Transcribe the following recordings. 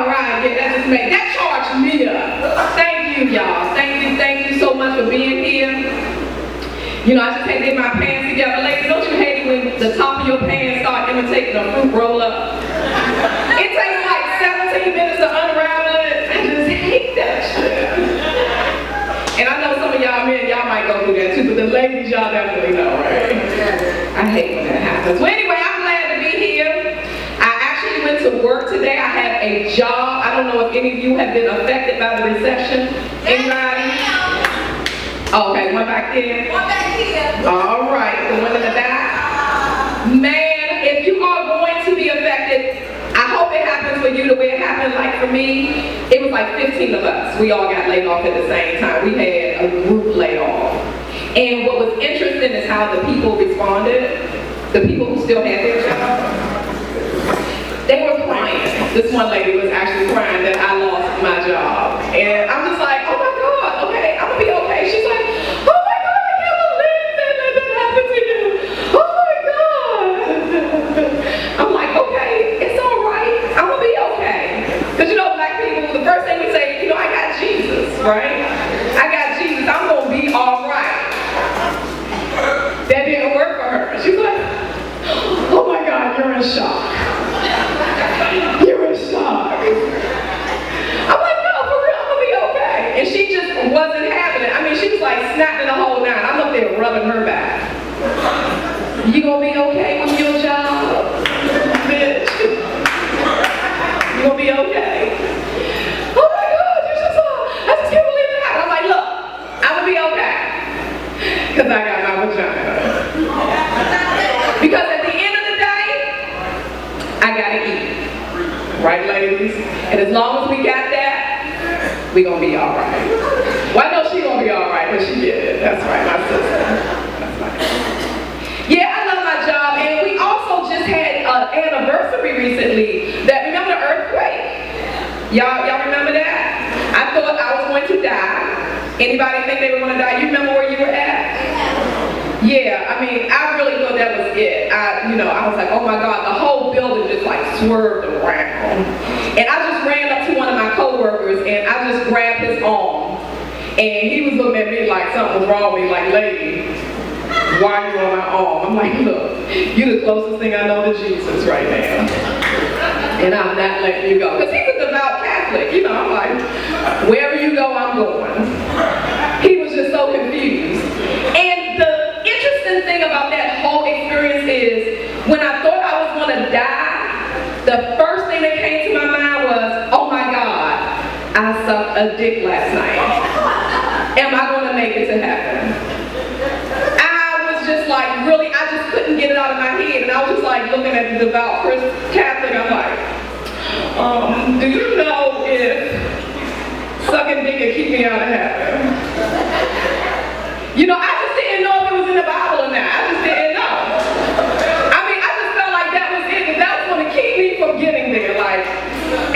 All right, yeah, that charged me up. Thank you, y'all. Thank you so much for being here. You know, I just had to get my pants together. Ladies, don't you hate it when the top of your pants start imitating a fruit roll-up? It takes like 17 minutes to unravel it. I just hate that shit. And I know some of y'all men, y'all might go through that too, but the ladies, y'all definitely know, right? I hate when that happens. Well, anyway, I'm glad to be here. I actually went to work today. I have a job. I don't know if any of you have been affected by the recession. Anybody? Okay, one back there. One back here. All right, the one in the back. Man, if you are going to be affected, I hope it happens for you the way it happened. Like for me, it was like 15 of us. We all got laid off at the same time. We had a group layoff. And what was interesting is how the people responded. The people who still had their job. They were crying. This one lady was actually crying that I lost my job. And I'm just like, oh my God, okay, I'm gonna be okay. She's like, oh my God, I can't believe that happened to you. Oh my God. I'm like, okay, it's all right. I'm gonna be okay. Because you know, black people, the first thing we say, you know, I got Jesus, right? I got Jesus, I'm gonna be all right. That didn't work for her. She's like, oh my God, you're in shock. You're in shock. I'm like, no, for real, I'm gonna be okay. And she just wasn't having it. I mean, she was like snapping the whole nine. I'm up there rubbing her back. You gonna be okay with your job, bitch? You gonna be okay? Oh my God, I just can't believe that. I'm like, look, I'm gonna be okay. Because I got my vagina. Because at the end of the day, I gotta eat. Right, ladies? And as long as we got that, we gonna be all right. Well, I know she gonna be all right, but she did it. That's right, my sister. That's right. Yeah, I love my job, and we also just had an anniversary recently. Remember the earthquake? Y'all remember that? I thought I was going to die. Anybody think they were going to die? You remember where you were at? Yeah, I mean, I really thought that was it. I was like, oh my God, the whole building just like swerved around. And I just ran up to one of my coworkers and I just grabbed his arm. And he was looking at me like something was wrong with me, like, lady, why are you on my arm? I'm like, look, you're the closest thing I know to Jesus right now. And I'm not letting you go. Because he's a devout Catholic, you know, I'm like, wherever you go, I'm going. He was just so confused. And the interesting thing about that whole experience is, when I thought I was going to die, the first thing that came to my mind was, oh my God, I sucked a dick last night. Am I going to make it to heaven? I was just like, really, I just couldn't get it out of my head. And I was just like looking at the devout Catholic, I'm like, do you know if sucking dick can keep me out of heaven? You know, I just didn't know if it was in the Bible or not. I just didn't know. I mean, I just felt like that was it, and that was going to keep me from getting there. Like,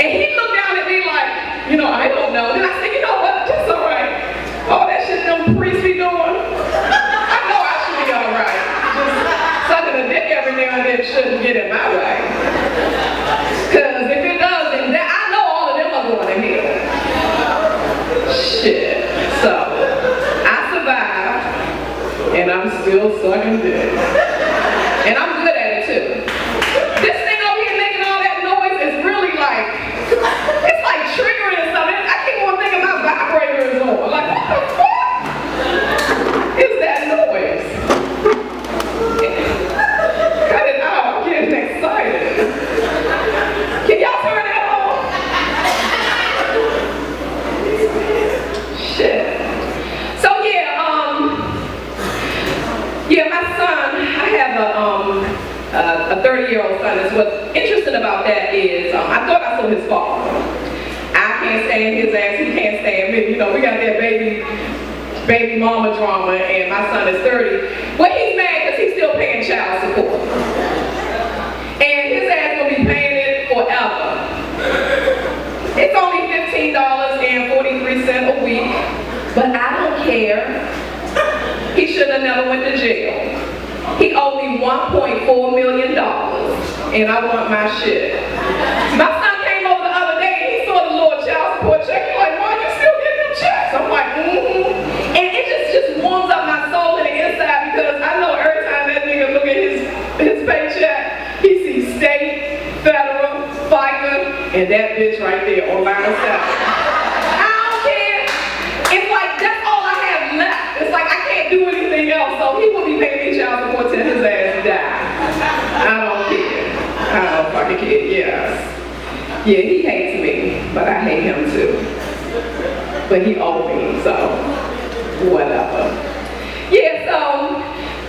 and he looked down at me like, you know, I don't know. And I said, you know what? It's all right. All that shit them priests be doing. I know I should be all right. Just sucking a dick every now and then shouldn't get in my way. Because if it does, then I know all of them are going to hell. Shit. So, I survived, and I'm still sucking dick. And I'm good at it too. This thing over here making all that noise is really like, it's like triggering something. I keep on thinking my vibrator is on. Like, what the fuck is that noise? Cut it out, I'm getting excited. Can y'all turn that off? Shit. So yeah, my son, I have a 30-year-old son. And what's interesting about that is, I thought I saw his father. I can't stand his ass, he can't stand me. You know, we got that baby mama drama, and my son is 30. Well, he's mad because he's still paying child support. And his ass gonna be paying it forever. It's only $15.43 a week, but I don't care. He should have never went to jail. He owed me $1.4 million, and I want my shit. My son came over the other day, and he and that bitch right there on line 7. I don't care. It's like, that's all I have left. It's like, I can't do anything else, so he will be paying me child support till his ass die. I don't care. I don't fucking care, yes. Yeah, he hates me, but I hate him too. But he owed me, so whatever. Yeah, so,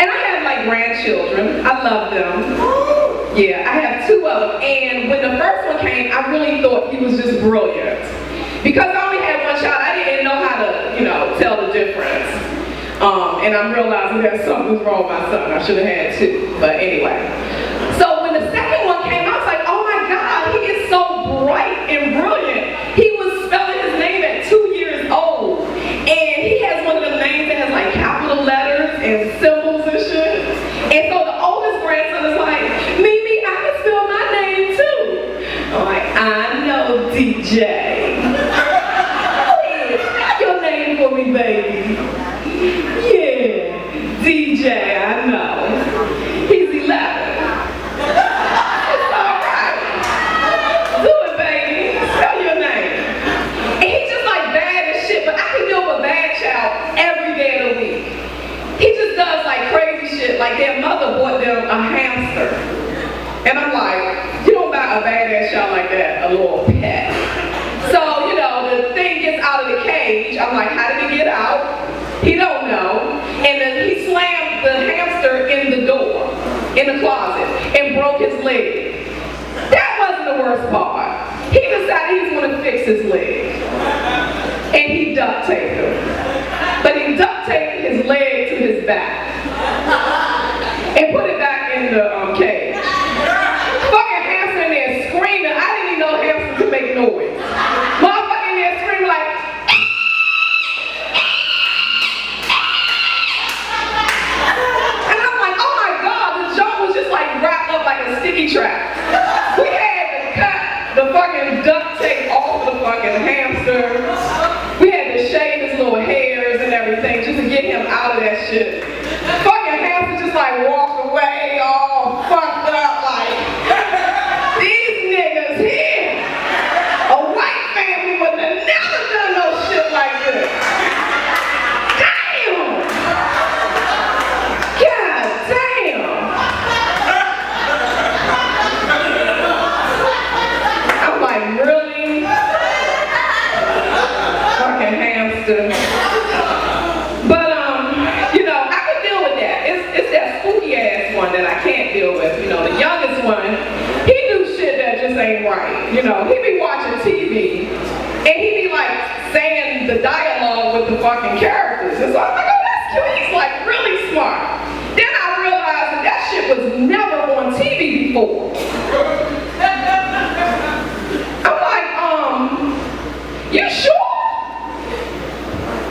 and I have like grandchildren. I love them. Yeah, I have 2 of them. And when the first one came, I really thought he was just brilliant. Because I only had 1 child, I didn't know how to, tell the difference. And I'm realizing that something's wrong with my son. I should have had 2. But anyway. So when the second one came, I was like, oh my God, he is so bright and brilliant. He was spelling his name at 2 years old. And he has one of the names that has like capital letters and symbols and shit. And so the oldest grandson is like, Mimi, I can spell my name too. I'm like, I know, DJ. Please, spell your name for me, baby. Yeah, DJ, I know. He's 11. It's all right. Do it, baby. Spell your name. And he's just like bad as shit, but I can deal with a bad child every day of the week. He just does like crazy shit, like their mother bought them a hamster. And I'm like, you don't buy a badass child like that a little pet. So, the thing gets out of the cage. I'm like, how did it get out? He don't know. And then he slammed the hamster in the door, in the closet, and broke his leg. That wasn't the worst part. He decided he was going to fix his leg. And he duct taped him. But he duct taped his leg to his back. And put it back in the cage. Fucking hamster in there screaming. I didn't even know hamsters could make noise. Motherfucker in there screaming like, and I'm like, oh my God, the joke was just like wrapped up like a sticky trap. We had to cut the fucking duct tape off the fucking hamster. We had to shave his little hairs and everything just to get him out of that shit. Fucking hamster just like walked away all fucked up like, these niggas here. A white family would have never done no shit like this. Damn! God damn! I'm like, really? Fucking hamster. But I can deal with that. It's that spooky ass one that I can't deal with. The youngest one, he do shit that just ain't right. He be watching TV and he be like saying the dialogue with the fucking characters. And so I'm like, oh, that's cute. He's like really smart. Then I realized that shit was never on TV before. I'm like, you sure?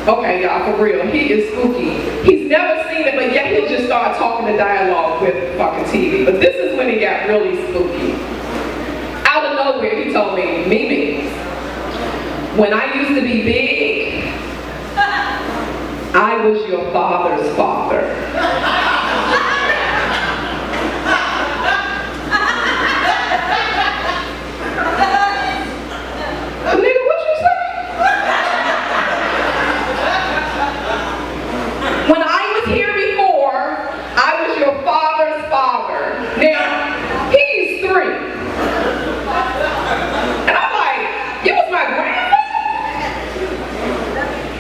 Okay, y'all, for real, he is spooky. He's never seen it, but yet he'll just start talking the dialogue with fucking TV. But this is when he got really spooky. Out of nowhere, he told me, Mimi, when I used to be big, I was your father's father. When I was here before, I was your father's father. Now, he's 3. And I'm like, you was my grandfather?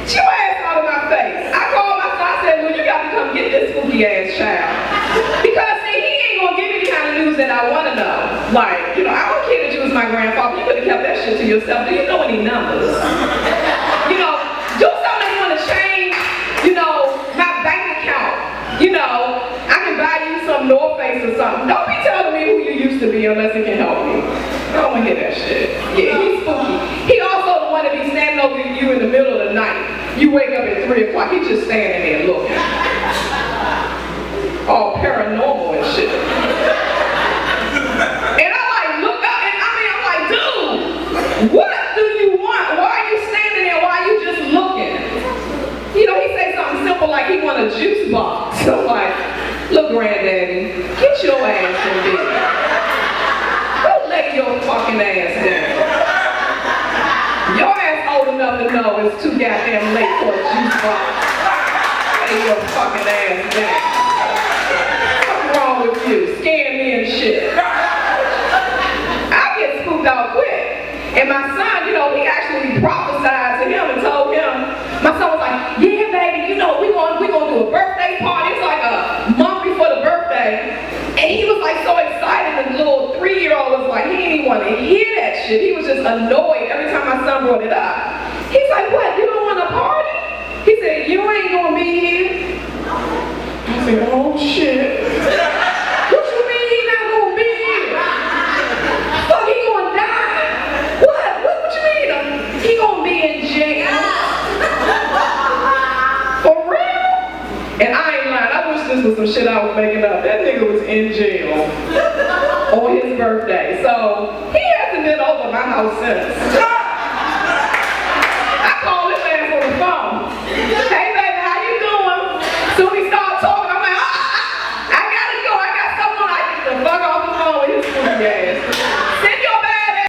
Get your ass out of my face. I called my son, I said, well, you got to come get this spooky ass child. Because see, he ain't gonna give me the kind of news that I want to know. Like, I don't care that you was my grandfather. You could have kept that shit to yourself. Do you know any numbers? Do something you want to change. My bank account, I can buy you some North Face or something. Don't be telling me who you used to be unless it can help me. I don't want to hear that shit. Yeah, he's spooky. He also the one that be standing over you in the middle of the night. You wake up at 3 o'clock, he's just standing there looking. All paranormal and shit. And I like look up and I'm like, dude, what do you want? Why are you standing there? Why are you just looking? He say something simple like he want a juice box. So I'm like, look, granddaddy, get your ass in bed. Go lay your fucking ass down. was too goddamn late for a juice box. Hey, your fucking ass back. What's wrong with you? Scaring me and shit. I get spooked out quick. And my son, he actually prophesied to him and told him, my son was like, yeah, baby, we gonna do a birthday party. It's like a month before the birthday. And he was like so excited, and the little 3-year-old was like, he didn't even want to hear that shit. He was just annoyed every time my son brought it up. He's like, what, you don't want to party? He said, you ain't gonna be here. I said, oh shit. What you mean he not gonna be here? Fuck, he gonna die? What you mean? He gonna be in jail. For real? And I ain't lying, I wish this was some shit I was making up. That nigga was in jail on his birthday. So, he hasn't been over my house since. I called his ass on the phone. Hey,